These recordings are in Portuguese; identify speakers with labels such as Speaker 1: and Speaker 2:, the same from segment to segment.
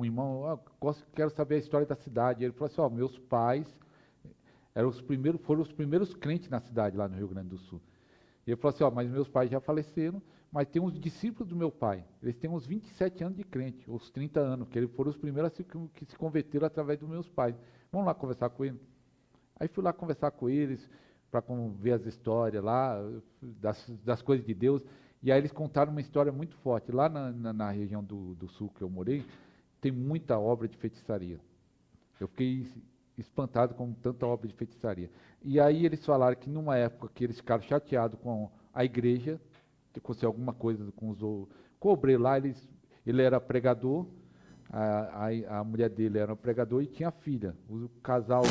Speaker 1: algum irmão, quero saber a história da cidade. Ele falou assim, ó, meus pais foram os primeiros crentes na cidade, lá no Rio Grande do Sul. E ele falou assim, ó, mas meus pais já faleceram, mas tem uns discípulos do meu pai, eles têm uns 27 anos de crente, uns 30 anos, que eles foram os primeiros que se converteram através dos meus pais. Vamos lá conversar com eles. Aí fui lá conversar com eles, para ver as histórias lá, das coisas de Deus. E aí eles contaram uma história muito forte. Lá na região do sul que eu morei, tem muita obra de feitiçaria. Eu fiquei espantado com tanta obra de feitiçaria. E aí eles falaram que numa época que eles ficaram chateados com a igreja, que aconteceu alguma coisa com o obreiro lá, ele era pregador, a mulher dele era um pregador e tinha filha. O casal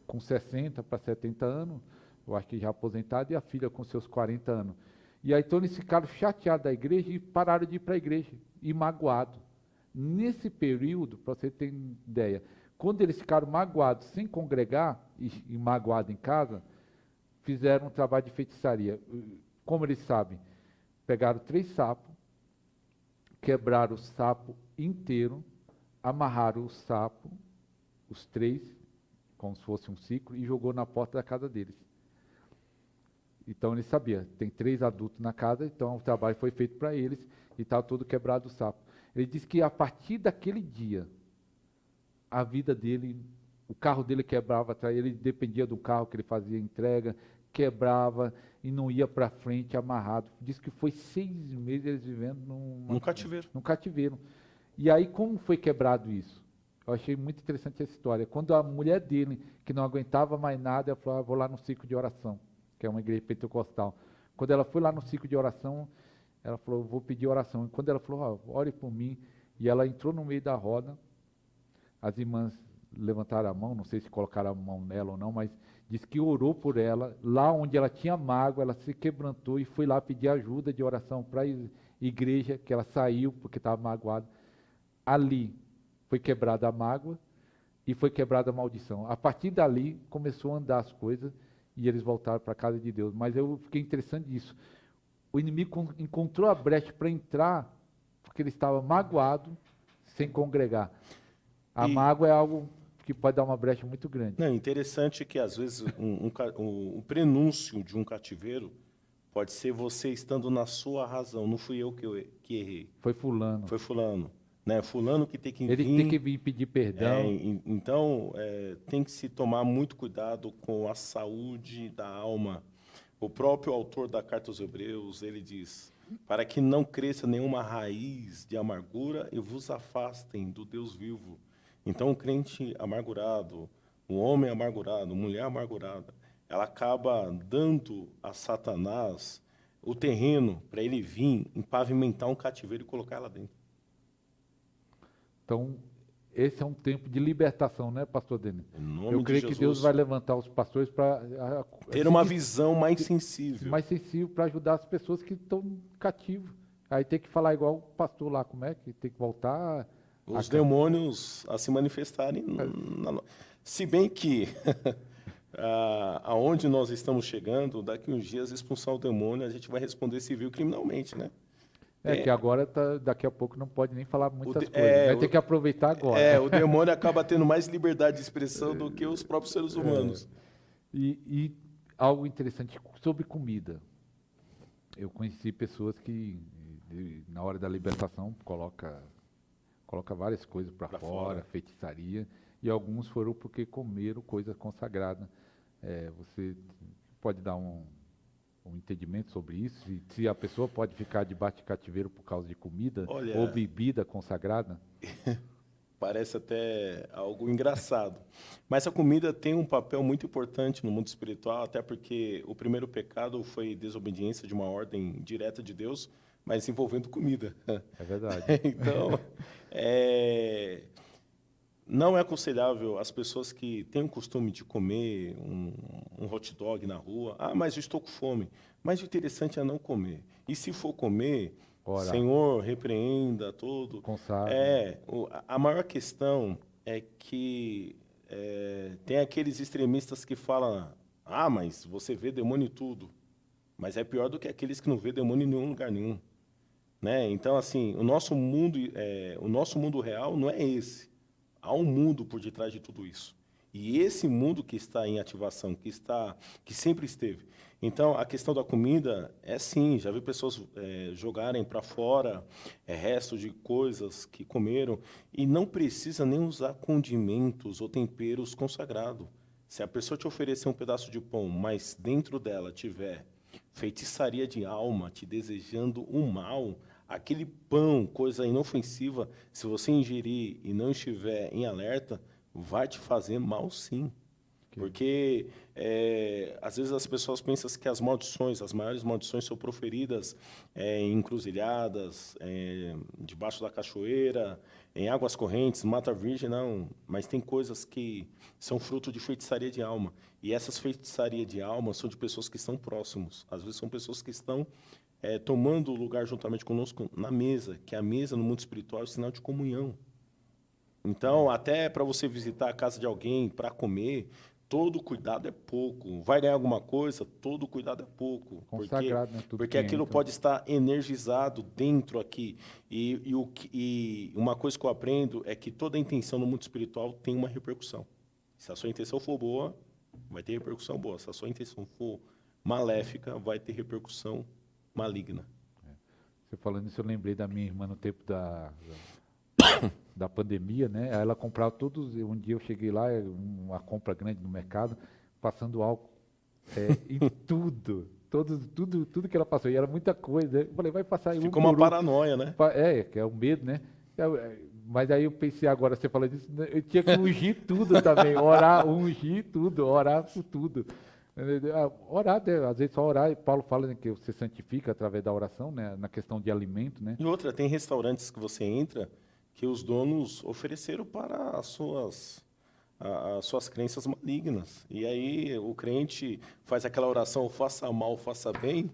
Speaker 1: com 60 para 70 anos, eu acho que já aposentado, e a filha com seus 40 anos. E aí então eles ficaram chateados da igreja e pararam de ir para a igreja, e magoados. Nesse período, para você ter ideia, quando eles ficaram magoados sem congregar e magoados em casa, fizeram um trabalho de feitiçaria. Como eles sabem, pegaram 3 sapos, quebraram o sapo inteiro, amarraram o sapo, os 3, como se fosse um ciclo, e jogou na porta da casa deles. Então ele sabia, tem 3 adultos na casa, então o trabalho foi feito para eles e estava todo quebrado o sapo. Ele disse que a partir daquele dia, a vida dele, o carro dele quebrava, ele dependia do carro que ele fazia entrega, quebrava e não ia para frente amarrado. Diz que foi 6 meses eles vivendo
Speaker 2: Num cativeiro.
Speaker 1: num cativeiro. E aí como foi quebrado isso? Eu achei muito interessante essa história. Quando a mulher dele, que não aguentava mais nada, ela falou, vou lá no ciclo de oração, que é uma igreja pentecostal. Quando ela foi lá no ciclo de oração, ela falou, vou pedir oração. E quando ela falou, ore por mim, e ela entrou no meio da roda, as irmãs levantaram a mão, não sei se colocaram a mão nela ou não, mas diz que orou por ela, lá onde ela tinha mágoa, ela se quebrantou e foi lá pedir ajuda de oração para a igreja, que ela saiu porque estava magoada. Ali foi quebrada a mágoa e foi quebrada a maldição. A partir dali começou a andar as coisas e eles voltaram para a casa de Deus. Mas eu fiquei interessante nisso. O inimigo encontrou a brecha para entrar porque ele estava magoado sem congregar. A mágoa é algo que pode dar uma brecha muito grande.
Speaker 2: Não, interessante que, às vezes, o prenúncio de um cativeiro pode ser você estando na sua razão. Não fui eu que errei.
Speaker 1: Foi fulano.
Speaker 2: Foi fulano. Né? Fulano que tem que
Speaker 1: Ele
Speaker 2: vir...
Speaker 1: tem que vir pedir perdão.
Speaker 2: Então, tem que se tomar muito cuidado com a saúde da alma. O próprio autor da Carta aos Hebreus, ele diz, para que não cresça nenhuma raiz de amargura e vos afastem do Deus vivo. Então, o crente amargurado, o homem amargurado, a mulher amargurada, ela acaba dando a Satanás o terreno para ele vir pavimentar um cativeiro e colocar lá dentro.
Speaker 1: Então, esse é um tempo de libertação, né, pastor Denis? Eu creio que
Speaker 2: Jesus,
Speaker 1: Deus vai levantar os pastores para
Speaker 2: ter uma visão mais sensível.
Speaker 1: Mais sensível para ajudar as pessoas que estão cativas. Aí tem que falar igual o pastor lá, como é que tem que voltar...
Speaker 2: Os demônios a se manifestarem. Se bem que, aonde nós estamos chegando, daqui uns dias expulsar o demônio, a gente vai responder civil criminalmente, né?
Speaker 1: Que agora, daqui a pouco, não pode nem falar muitas coisas. Vai ter que aproveitar agora.
Speaker 2: O demônio acaba tendo mais liberdade de expressão do que os próprios seres humanos.
Speaker 1: E algo interessante sobre comida. Eu conheci pessoas que, na hora da libertação, coloca várias coisas para fora, feitiçaria, e alguns foram porque comeram coisa consagrada. Você pode dar um entendimento sobre isso? Se a pessoa pode ficar debaixo de cativeiro por causa de comida ou bebida consagrada?
Speaker 2: Parece até algo engraçado. Mas a comida tem um papel muito importante no mundo espiritual, até porque o primeiro pecado foi desobediência de uma ordem direta de Deus, mas envolvendo comida.
Speaker 1: É verdade.
Speaker 2: Então, não é aconselhável as pessoas que têm o costume de comer um hot dog na rua. Mas eu estou com fome. Mas o interessante é não comer. E se for comer, Senhor, repreenda tudo. A maior questão é que tem aqueles extremistas que falam, mas você vê demônio em tudo. Mas é pior do que aqueles que não vê demônio em nenhum lugar nenhum. né? Então, assim, o nosso mundo real não é esse. Há um mundo por detrás de tudo isso. E esse mundo que está em ativação, que sempre esteve. Então, a questão da comida é sim, já vi pessoas jogarem para fora restos de coisas que comeram e não precisa nem usar condimentos ou temperos consagrados. Se a pessoa te oferecer um pedaço de pão, mas dentro dela tiver feitiçaria de alma, te desejando o mal, aquele pão, coisa inofensiva, se você ingerir e não estiver em alerta, vai te fazer mal sim.
Speaker 1: Ok.
Speaker 2: Porque às vezes as pessoas pensam que as maldições, as maiores maldições são proferidas em encruzilhadas, debaixo da cachoeira, em águas correntes, mata virgem, não. Mas tem coisas que são fruto de feitiçaria de alma. E essas feitiçarias de alma são de pessoas que estão próximos. Às vezes são pessoas que estão tomando lugar juntamente conosco na mesa, que a mesa no mundo espiritual é um sinal de comunhão. Então, até para você visitar a casa de alguém para comer, todo cuidado é pouco. Vai ganhar alguma coisa, todo cuidado é pouco.
Speaker 1: Consagrado, né? Tudo
Speaker 2: Porque
Speaker 1: que
Speaker 2: aquilo
Speaker 1: entra.
Speaker 2: pode estar energizado dentro aqui. E uma coisa que eu aprendo é que toda intenção no mundo espiritual tem uma repercussão. Se a sua intenção for boa, vai ter repercussão boa. Se a sua intenção for maléfica, vai ter repercussão maligna.
Speaker 1: Você falando isso, eu lembrei da minha irmã no tempo da pandemia, né? Aí ela comprava todos. Um dia eu cheguei lá, uma compra grande no mercado, passando álcool em tudo. Tudo que ela passou. E era muita coisa. Eu falei, vai passar aí um
Speaker 2: Ficou uma
Speaker 1: por um.
Speaker 2: paranoia, né?
Speaker 1: Que é o medo, né? Mas aí eu pensei agora, você falando disso, né, eu tinha que ungir tudo também, orar, ungir tudo, orar por tudo. Orar, né, às vezes só orar, e Paulo fala, né, que você santifica através da oração, né, na questão de alimento, né?
Speaker 2: E outra, tem restaurantes que você entra que os donos ofereceram para as suas crenças malignas. E aí o crente faz aquela oração, faça mal, faça bem.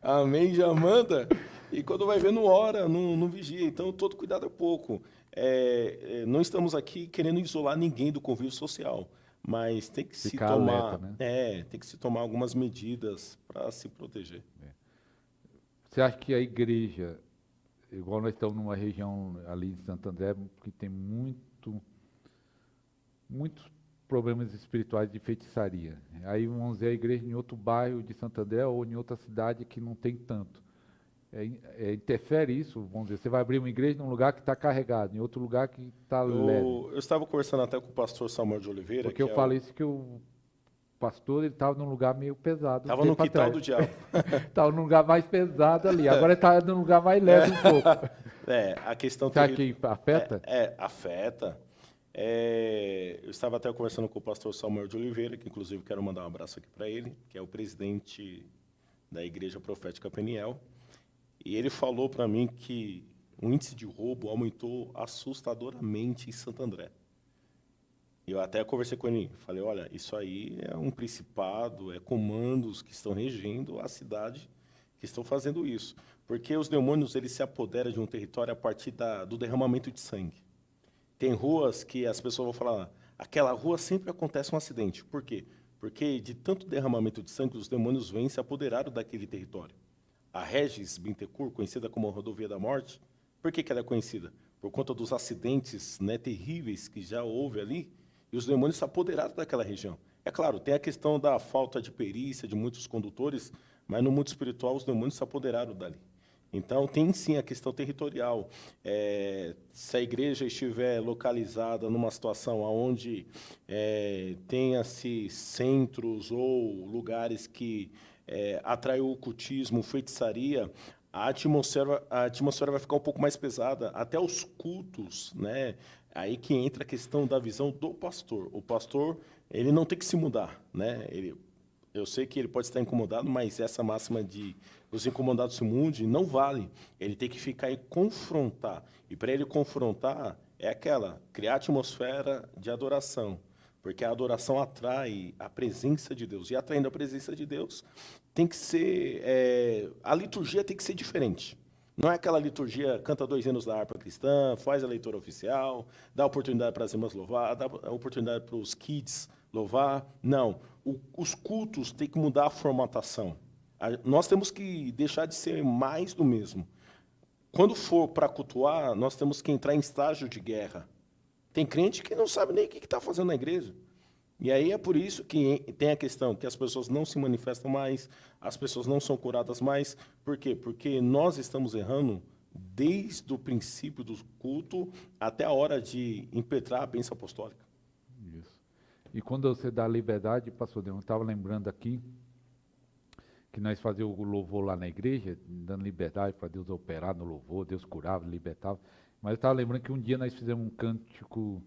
Speaker 2: Amém, já manda. E quando vai ver, não ora, não vigia. Então, todo cuidado é pouco. Não estamos aqui querendo isolar ninguém do convívio social, mas tem que se
Speaker 1: Ficar alerta,
Speaker 2: tomar,
Speaker 1: né?
Speaker 2: tem que se tomar algumas medidas para se proteger.
Speaker 1: Você acha que a igreja, igual nós estamos numa região ali em Santo André, que tem muitos problemas espirituais de feitiçaria. Aí vamos dizer a igreja em outro bairro de Santo André ou em outra cidade que não tem tanto. Interfere isso, vamos dizer, você vai abrir uma igreja num lugar que está carregado, em outro lugar que está leve.
Speaker 2: Eu estava conversando até com o pastor Samuel de Oliveira,
Speaker 1: Porque
Speaker 2: que
Speaker 1: eu falo isso que o pastor ele estava num lugar meio pesado um
Speaker 2: estava no
Speaker 1: tempo
Speaker 2: quintal
Speaker 1: atrás.
Speaker 2: do diabo.
Speaker 1: Estava num lugar mais pesado ali, agora está num lugar mais leve um pouco.
Speaker 2: A questão
Speaker 1: Você acha que afeta?
Speaker 2: afeta. Eu estava até conversando com o pastor Samuel de Oliveira, que inclusive quero mandar um abraço aqui para ele, que é o presidente da Igreja Profética Peniel. E ele falou para mim que o índice de roubo aumentou assustadoramente em Santo André. Eu até conversei com ele, falei, olha, isso aí é um principado, é comandos que estão regendo a cidade que estão fazendo isso. Porque os demônios eles se apoderam de um território a partir do derramamento de sangue. Tem ruas que as pessoas vão falar, aquela rua sempre acontece um acidente. Por quê? Porque de tanto derramamento de sangue, os demônios vêm e se apoderaram daquele território. A Regis Bittencourt, conhecida como a Rodovia da Morte, por que ela é conhecida? Por conta dos acidentes, né, terríveis que já houve ali, e os demônios se apoderaram daquela região. É claro, tem a questão da falta de perícia de muitos condutores, mas no mundo espiritual os demônios se apoderaram dali. Então, tem sim a questão territorial. Se a igreja estiver localizada numa situação onde tenha-se centros ou lugares que atraem o ocultismo, feitiçaria, a atmosfera vai ficar um pouco mais pesada. Até os cultos, né? Aí que entra a questão da visão do pastor. O pastor, ele não tem que se mudar, né? Eu sei que ele pode estar incomodado, mas essa máxima de os incomodados se mudem não vale. Ele tem que ficar e confrontar. E para ele confrontar, criar atmosfera de adoração. Porque a adoração atrai a presença de Deus. E atraindo a presença de Deus, tem que ser... a liturgia tem que ser diferente. Não é aquela liturgia, canta 2 hinos da harpa cristã, faz a leitura oficial, dá oportunidade para as irmãs louvar, dá oportunidade para os kids louvar. Não. Os cultos têm que mudar a formatação. Nós temos que deixar de ser mais do mesmo. Quando for para cultuar, nós temos que entrar em estágio de guerra. Tem crente que não sabe nem o que está fazendo na igreja. E aí é por isso que tem a questão que as pessoas não se manifestam mais, as pessoas não são curadas mais. Por quê? Porque nós estamos errando desde o princípio do culto até a hora de impetrar a bênção apostólica.
Speaker 1: Isso. E quando você dá liberdade, pastor Deus, eu estava lembrando aqui que nós fazíamos o louvor lá na igreja, dando liberdade para Deus operar no louvor, Deus curava, libertava. Mas eu estava lembrando que um dia nós fizemos um cântico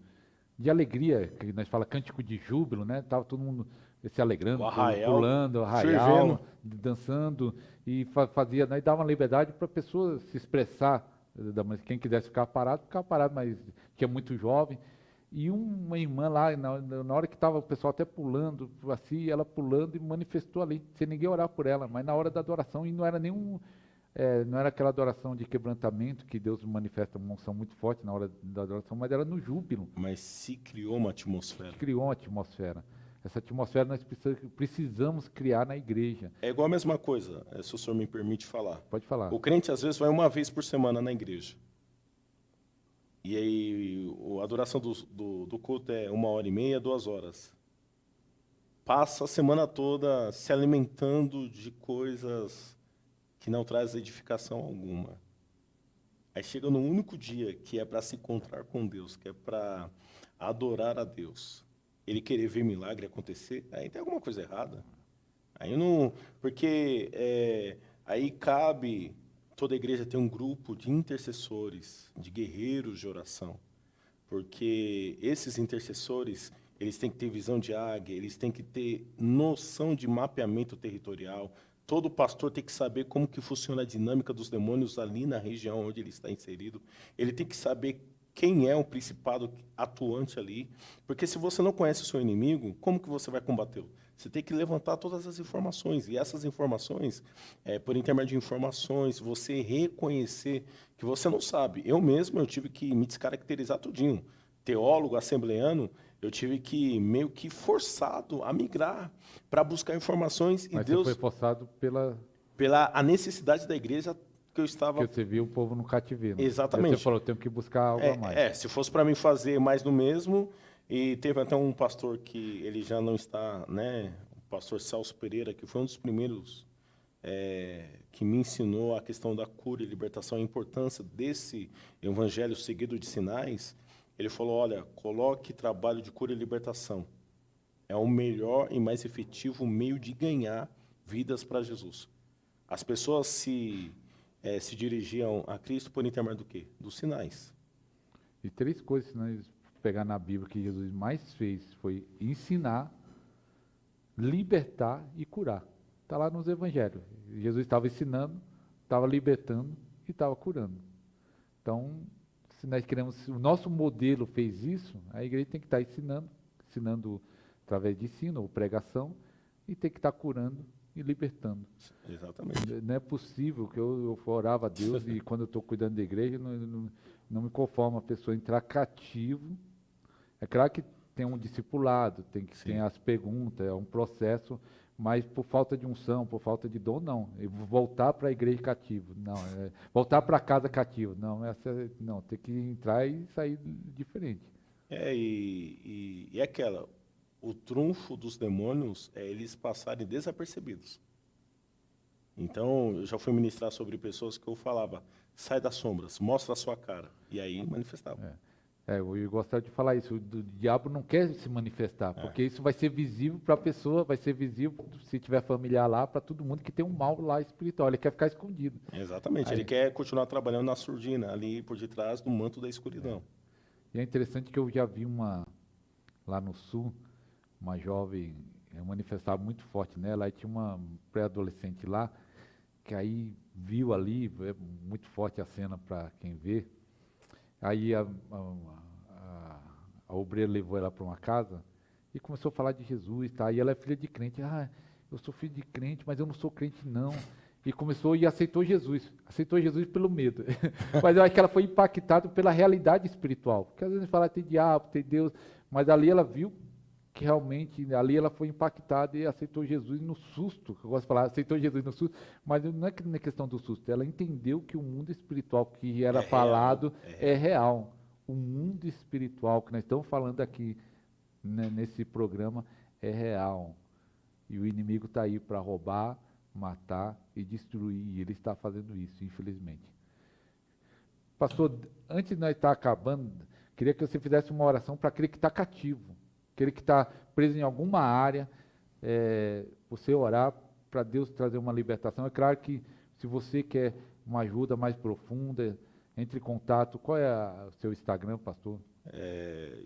Speaker 1: de alegria, que nós falamos cântico de júbilo, né? Estava todo mundo se alegrando, pulando, arraial, dançando, e fazia, nós dava uma liberdade para a pessoa se expressar. Quem quisesse ficar parado, ficava parado, mas tinha muito jovem. E uma irmã lá, na hora que estava o pessoal até pulando, assim, ela pulando e manifestou ali, sem ninguém orar por ela, mas na hora da adoração, e não era não era aquela adoração de quebrantamento, que Deus manifesta uma unção muito forte na hora da adoração, mas era no júbilo.
Speaker 2: Mas se criou uma atmosfera.
Speaker 1: Criou uma atmosfera. Essa atmosfera nós precisamos criar na igreja.
Speaker 2: É igual a mesma coisa, se o senhor me permite falar.
Speaker 1: Pode falar.
Speaker 2: O crente, às vezes, vai uma vez por semana na igreja. E aí, a duração do culto é 1h30, 2 horas. Passa a semana toda se alimentando de coisas que não trazem edificação alguma. Aí chega no único dia que é para se encontrar com Deus, que é para adorar a Deus. Ele querer ver milagre acontecer, aí tem alguma coisa errada. Aí não, porque aí cabe... Toda igreja tem um grupo de intercessores, de guerreiros de oração, porque esses intercessores, eles têm que ter visão de águia, eles têm que ter noção de mapeamento territorial. Todo pastor tem que saber como que funciona a dinâmica dos demônios ali na região onde ele está inserido. Ele tem que saber quem é o principado atuante ali, porque se você não conhece o seu inimigo, como que você vai combatê-lo? Você tem que levantar todas as informações, e essas informações, por intermédio de informações, você reconhecer que você não sabe. Eu mesmo, eu tive que me descaracterizar tudinho. Teólogo, assembleano, eu tive que, meio que forçado a migrar para buscar informações.
Speaker 1: Mas
Speaker 2: e Deus
Speaker 1: você foi forçado
Speaker 2: pela a necessidade da igreja que eu estava...
Speaker 1: Porque você viu o povo no cativeiro.
Speaker 2: Exatamente.
Speaker 1: Você falou, tenho que buscar algo a mais.
Speaker 2: Se fosse para mim fazer mais do mesmo... E teve até um pastor que ele já não está, né? O pastor Celso Pereira, que foi um dos primeiros que me ensinou a questão da cura e libertação, a importância desse evangelho seguido de sinais. Ele falou, olha, coloque trabalho de cura e libertação. É o melhor e mais efetivo meio de ganhar vidas para Jesus. As pessoas se dirigiam a Cristo por intermédio do quê? Dos sinais.
Speaker 1: E 3 coisas, né? Pegar na Bíblia que Jesus mais fez foi ensinar, libertar e curar. Está lá nos evangelhos. Jesus estava ensinando, estava libertando e estava curando. Então, se nós queremos, se o nosso modelo fez isso, a igreja tem que estar ensinando através de ensino ou pregação, e tem que estar curando e libertando.
Speaker 2: Exatamente.
Speaker 1: Não é possível que eu orava a Deus e quando eu estou cuidando da igreja, não me conformo a pessoa entrar cativo. É claro que tem um discipulado, tem as perguntas, é um processo, mas por falta de unção, por falta de dom, não. Voltar para a igreja cativo, não. Voltar para casa cativo, não. Tem que entrar e sair diferente.
Speaker 2: E aquela, o trunfo dos demônios é eles passarem desapercebidos. Então, eu já fui ministrar sobre pessoas que eu falava, sai das sombras, mostra a sua cara. E aí manifestava.
Speaker 1: Eu gostaria de falar isso, o diabo não quer se manifestar, porque isso vai ser visível para a pessoa, vai ser visível, se tiver familiar lá, para todo mundo que tem um mal lá espiritual, ele quer ficar escondido.
Speaker 2: Exatamente, ele quer continuar trabalhando na surdina, ali por detrás do manto da escuridão.
Speaker 1: E é interessante que eu já vi lá no sul, uma jovem manifestar muito forte nela, aí tinha uma pré-adolescente lá, que aí viu ali, é muito forte a cena para quem vê. Aí a obreira levou ela para uma casa e começou a falar de Jesus, tá? E ela é filha de crente. Eu sou filho de crente, mas eu não sou crente não. E começou e aceitou Jesus pelo medo. Mas eu acho que ela foi impactada pela realidade espiritual. Porque às vezes fala tem diabo, tem Deus, mas ali ela viu que realmente ali ela foi impactada e aceitou Jesus no susto. Eu gosto de falar, aceitou Jesus no susto, mas não é na questão do susto. Ela entendeu que o mundo espiritual que era falado é real. O mundo espiritual que nós estamos falando aqui, né, nesse programa é real. E o inimigo está aí para roubar, matar e destruir. E ele está fazendo isso, infelizmente. Pastor, antes de nós estar acabando, queria que você fizesse uma oração para aquele que está cativo, aquele que está preso em alguma área, você orar para Deus trazer uma libertação. É claro que se você quer uma ajuda mais profunda, entre em contato. Qual é o seu Instagram, pastor?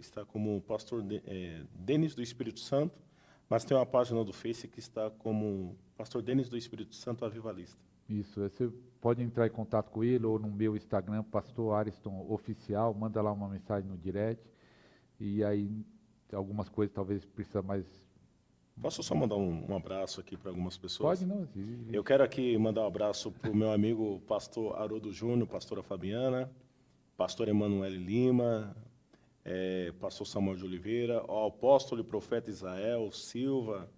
Speaker 2: Está como pastor Denis do Espírito Santo, mas tem uma página do Face que está como pastor Denis do Espírito Santo Avivalista.
Speaker 1: Isso, você pode entrar em contato com ele ou no meu Instagram, Pastor Ariston Oficial, manda lá uma mensagem no direct, e aí algumas coisas talvez precisa mais...
Speaker 2: Posso só mandar um abraço aqui para algumas pessoas?
Speaker 1: Pode, não.
Speaker 2: Eu quero aqui mandar um abraço para o meu amigo pastor Haroldo Júnior, pastora Fabiana, pastor Emanuele Lima, pastor Samuel de Oliveira, o apóstolo e profeta Israel Silva,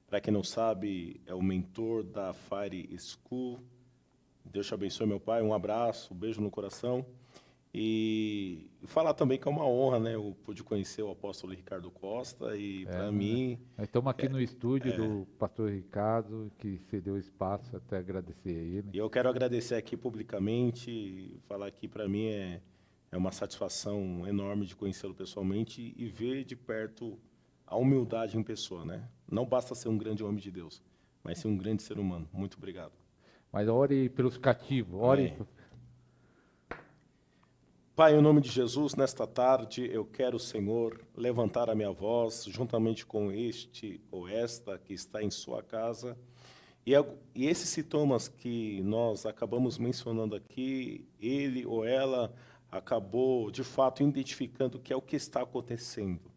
Speaker 2: para quem não sabe, é o mentor da Fire School. Deus te abençoe, meu pai. Um abraço, um beijo no coração. E falar também que é uma honra, né? Eu pude conhecer o apóstolo Ricardo Costa e, para mim...
Speaker 1: Nós estamos aqui no estúdio do pastor Ricardo, que cedeu espaço, até agradecer a ele.
Speaker 2: E eu quero agradecer aqui publicamente, falar que para mim é uma satisfação enorme de conhecê-lo pessoalmente e ver de perto a humildade em pessoa, né? Não basta ser um grande homem de Deus, mas ser um grande ser humano. Muito obrigado.
Speaker 1: Mas ore pelos cativos, ore...
Speaker 2: Pai, em nome de Jesus, nesta tarde eu quero, Senhor, levantar a minha voz juntamente com este ou esta que está em sua casa. E esses sintomas que nós acabamos mencionando aqui, ele ou ela acabou, de fato, identificando que é o que está acontecendo.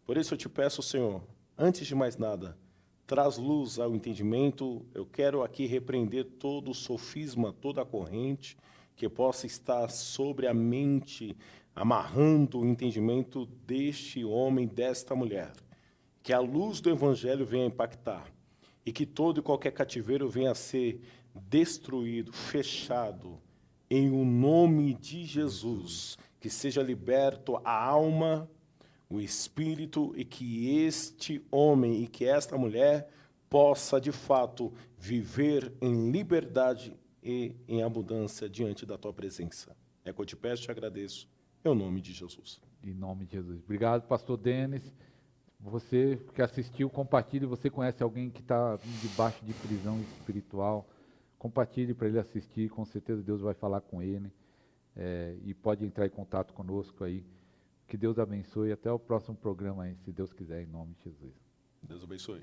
Speaker 2: Por isso eu te peço, Senhor, antes de mais nada, traz luz ao entendimento. Eu quero aqui repreender todo o sofisma, toda a corrente, que possa estar sobre a mente, amarrando o entendimento deste homem, desta mulher. Que a luz do Evangelho venha impactar e que todo e qualquer cativeiro venha a ser destruído, fechado, em o nome de Jesus. Que seja liberto a alma, o espírito, e que este homem e que esta mulher possa, de fato, viver em liberdade e em abundância diante da tua presença. É que eu te peço e te agradeço, em nome de Jesus.
Speaker 1: Em nome de Jesus. Obrigado, pastor Denis. Você que assistiu, compartilhe. Você conhece alguém que está debaixo de prisão espiritual, compartilhe para ele assistir. Com certeza Deus vai falar com ele. E pode entrar em contato conosco aí. Que Deus abençoe. Até o próximo programa aí, se Deus quiser, em nome de Jesus.
Speaker 2: Deus abençoe.